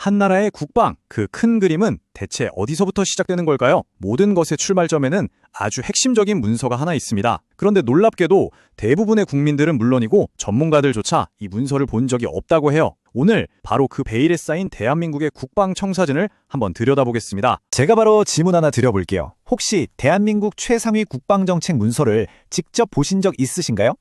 한나라의 국방, 그 큰 그림은 대체 어디서부터 시작되는 걸까요? 모든 것의 출발점에는 아주 핵심적인 문서가 하나 있습니다. 그런데 놀랍게도 대부분의 국민들은 물론이고 전문가들조차 이 문서를 본 적이 없다고 해요. 오늘 바로 그 베일에 쌓인 대한민국의 국방청사진을 한번 들여다보겠습니다. 제가 바로 질문 하나 드려볼게요. 혹시 대한민국 최상위 국방정책 문서를 직접 보신 적 있으신가요?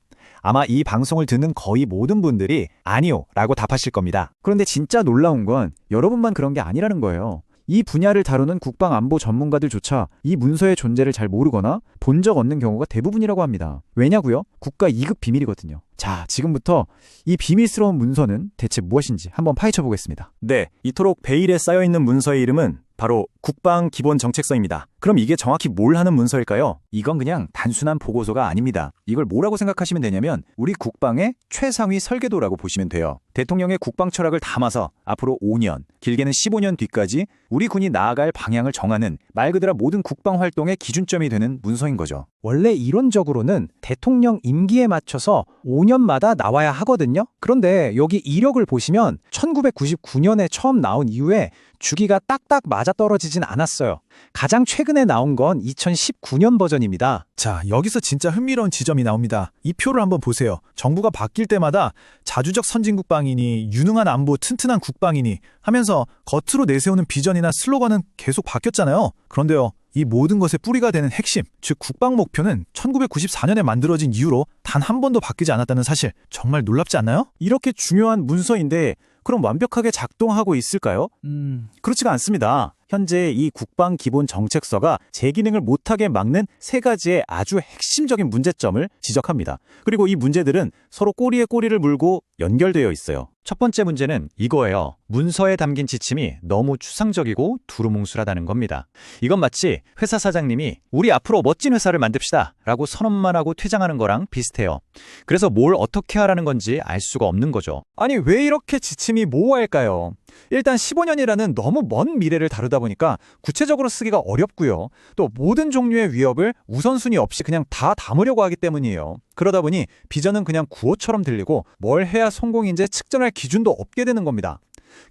아마 이 방송을 듣는 거의 모든 분들이 아니요 라고 답하실 겁니다. 그런데 진짜 놀라운 건 여러분만 그런 게 아니라는 거예요. 이 분야를 다루는 국방안보 전문가들조차 이 문서의 존재를 잘 모르거나 본 적 없는 경우가 대부분이라고 합니다. 왜냐고요? 국가 2급 비밀이거든요. 자, 지금부터 이 비밀스러운 문서는 대체 무엇인지 한번 파헤쳐 보겠습니다. 네, 이토록 베일에 쌓여있는 문서의 이름은 바로 국방기본정책서입니다. 그럼 이게 정확히 뭘 하는 문서일까요? 이건 그냥 단순한 보고서가 아닙니다. 이걸 뭐라고 생각하시면 되냐면 우리 국방의 최상위 설계도라고 보시면 돼요. 대통령의 국방 철학을 담아서 앞으로 5년, 길게는 15년 뒤까지 우리 군이 나아갈 방향을 정하는 말 그대로 모든 국방 활동의 기준점이 되는 문서인 거죠. 원래 이론적으로는 대통령 임기에 맞춰서 5년마다 나와야 하거든요. 그런데 여기 이력을 보시면 1999년에 처음 나온 이후에 주기가 딱딱 맞아떨어지진 않았어요. 가장 최근에 나온 건 2019년 버전입니다. 자, 여기서 진짜 흥미로운 지점이 나옵니다. 이 표를 한번 보세요. 정부가 바뀔 때마다 자주적 선진국방이니 유능한 안보 튼튼한 국방이니 하면서 겉으로 내세우는 비전이나 슬로건은 계속 바뀌었잖아요. 그런데요, 이 모든 것의 뿌리가 되는 핵심, 즉 국방 목표는 1994년에 만들어진 이후로 단 한 번도 바뀌지 않았다는 사실, 정말 놀랍지 않나요? 이렇게 중요한 문서인데 그럼 완벽하게 작동하고 있을까요? 그렇지가 않습니다. 현재 이 국방기본정책서가 제 기능을 못하게 막는 세 가지의 아주 핵심적인 문제점을 지적합니다. 그리고 이 문제들은 서로 꼬리에 꼬리를 물고 연결되어 있어요. 첫 번째 문제는 이거예요. 문서에 담긴 지침이 너무 추상적이고 두루뭉술하다는 겁니다. 이건 마치 회사 사장님이 우리 앞으로 멋진 회사를 만듭시다 라고 선언만 하고 퇴장하는 거랑 비슷해요. 그래서 뭘 어떻게 하라는 건지 알 수가 없는 거죠. 아니, 왜 이렇게 지침이 모호할까요? 일단 15년이라는 너무 먼 미래를 다루다 보니까 구체적으로 쓰기가 어렵고요. 또 모든 종류의 위협을 우선순위 없이 그냥 다 담으려고 하기 때문이에요. 그러다 보니 비전은 그냥 구호처럼 들리고 뭘 해야 성공인지 측정할 기준도 없게 되는 겁니다.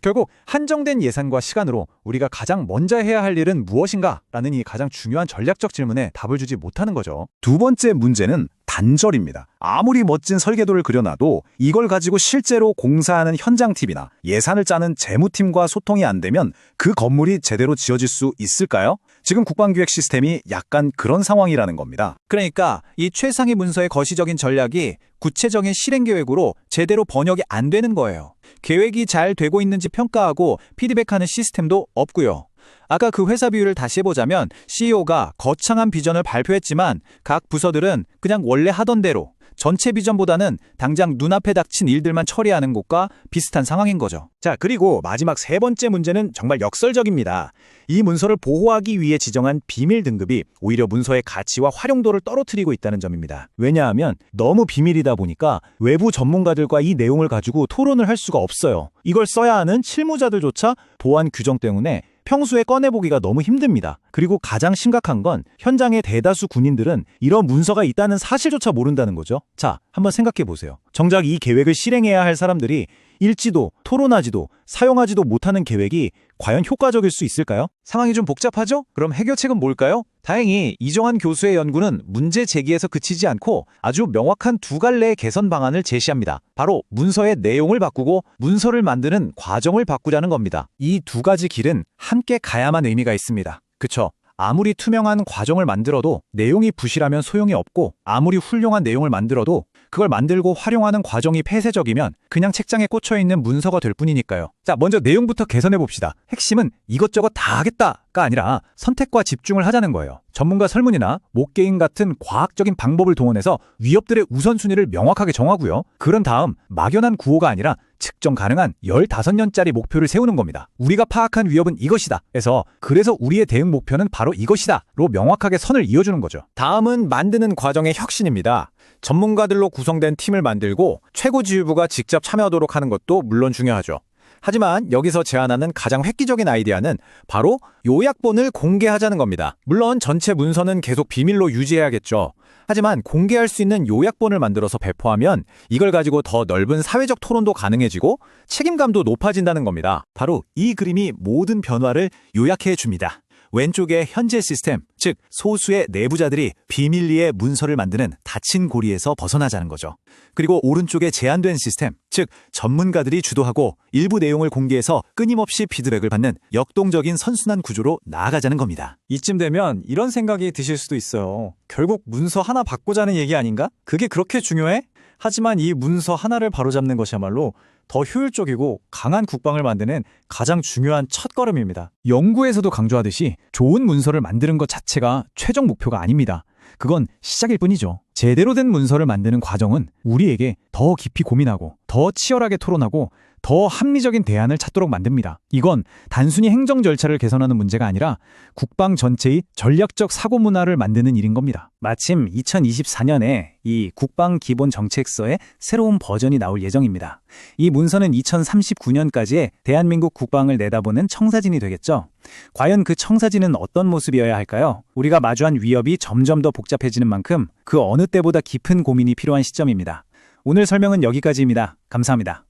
결국 한정된 예산과 시간으로 우리가 가장 먼저 해야 할 일은 무엇인가? 라는 이 가장 중요한 전략적 질문에 답을 주지 못하는 거죠. 두 번째 문제는 단절입니다. 아무리 멋진 설계도를 그려놔도 이걸 가지고 실제로 공사하는 현장팀이나 예산을 짜는 재무팀과 소통이 안 되면 그 건물이 제대로 지어질 수 있을까요? 지금 국방기획 시스템이 약간 그런 상황이라는 겁니다. 그러니까 이 최상위 문서의 거시적인 전략이 구체적인 실행 계획으로 제대로 번역이 안 되는 거예요. 계획이 잘 되고 있는지 평가하고 피드백하는 시스템도 없고요. 아까 그 회사 비유를 다시 해보자면 CEO가 거창한 비전을 발표했지만 각 부서들은 그냥 원래 하던 대로 전체 비전보다는 당장 눈앞에 닥친 일들만 처리하는 것과 비슷한 상황인 거죠. 자, 그리고 마지막 세 번째 문제는 정말 역설적입니다. 이 문서를 보호하기 위해 지정한 비밀 등급이 오히려 문서의 가치와 활용도를 떨어뜨리고 있다는 점입니다. 왜냐하면 너무 비밀이다 보니까 외부 전문가들과 이 내용을 가지고 토론을 할 수가 없어요. 이걸 써야 하는 실무자들조차 보안 규정 때문에 평소에 꺼내보기가 너무 힘듭니다. 그리고 가장 심각한 건 현장의 대다수 군인들은 이런 문서가 있다는 사실조차 모른다는 거죠. 자, 한번 생각해 보세요. 정작 이 계획을 실행해야 할 사람들이 읽지도 토론하지도 사용하지도 못하는 계획이 과연 효과적일 수 있을까요? 상황이 좀 복잡하죠? 그럼 해결책은 뭘까요? 다행히 이정환 교수의 연구는 문제 제기에서 그치지 않고 아주 명확한 두 갈래의 개선 방안을 제시합니다. 바로 문서의 내용을 바꾸고 문서를 만드는 과정을 바꾸자는 겁니다. 이 두 가지 길은 함께 가야만 의미가 있습니다. 그쵸? 아무리 투명한 과정을 만들어도 내용이 부실하면 소용이 없고 아무리 훌륭한 내용을 만들어도 그걸 만들고 활용하는 과정이 폐쇄적이면 그냥 책장에 꽂혀있는 문서가 될 뿐이니까요. 자, 먼저 내용부터 개선해봅시다. 핵심은 이것저것 다 하겠다가 아니라 선택과 집중을 하자는 거예요. 전문가 설문이나 목게임 같은 과학적인 방법을 동원해서 위협들의 우선순위를 명확하게 정하고요. 그런 다음 막연한 구호가 아니라 측정 가능한 15년짜리 목표를 세우는 겁니다. 우리가 파악한 위협은 이것이다 해서 그래서 우리의 대응 목표는 바로 이것이다 로 명확하게 선을 이어주는 거죠. 다음은 만드는 과정의 혁신입니다. 전문가들로 구성된 팀을 만들고 최고지휘부가 직접 참여하도록 하는 것도 물론 중요하죠. 하지만 여기서 제안하는 가장 획기적인 아이디어는 바로 요약본을 공개하자는 겁니다. 물론 전체 문서는 계속 비밀로 유지해야겠죠. 하지만 공개할 수 있는 요약본을 만들어서 배포하면 이걸 가지고 더 넓은 사회적 토론도 가능해지고 책임감도 높아진다는 겁니다. 바로 이 그림이 모든 변화를 요약해 줍니다. 왼쪽의 현재 시스템, 즉 소수의 내부자들이 비밀리에 문서를 만드는 닫힌 고리에서 벗어나자는 거죠. 그리고 오른쪽의 제한된 시스템, 즉 전문가들이 주도하고 일부 내용을 공개해서 끊임없이 피드백을 받는 역동적인 선순환 구조로 나아가자는 겁니다. 이쯤 되면 이런 생각이 드실 수도 있어요. 결국 문서 하나 바꾸자는 얘기 아닌가? 그게 그렇게 중요해? 하지만 이 문서 하나를 바로잡는 것이야말로 더 효율적이고 강한 국방을 만드는 가장 중요한 첫걸음입니다. 연구에서도 강조하듯이 좋은 문서를 만드는 것 자체가 최종 목표가 아닙니다. 그건 시작일 뿐이죠. 제대로 된 문서를 만드는 과정은 우리에게 더 깊이 고민하고 더 치열하게 토론하고 더 합리적인 대안을 찾도록 만듭니다. 이건 단순히 행정 절차를 개선하는 문제가 아니라 국방 전체의 전략적 사고 문화를 만드는 일인 겁니다. 마침 2024년에 이 국방기본정책서의 새로운 버전이 나올 예정입니다. 이 문서는 2039년까지의 대한민국 국방을 내다보는 청사진이 되겠죠. 과연 그 청사진은 어떤 모습이어야 할까요? 우리가 마주한 위협이 점점 더 복잡해지는 만큼 그 어느 때보다 깊은 고민이 필요한 시점입니다. 오늘 설명은 여기까지입니다. 감사합니다.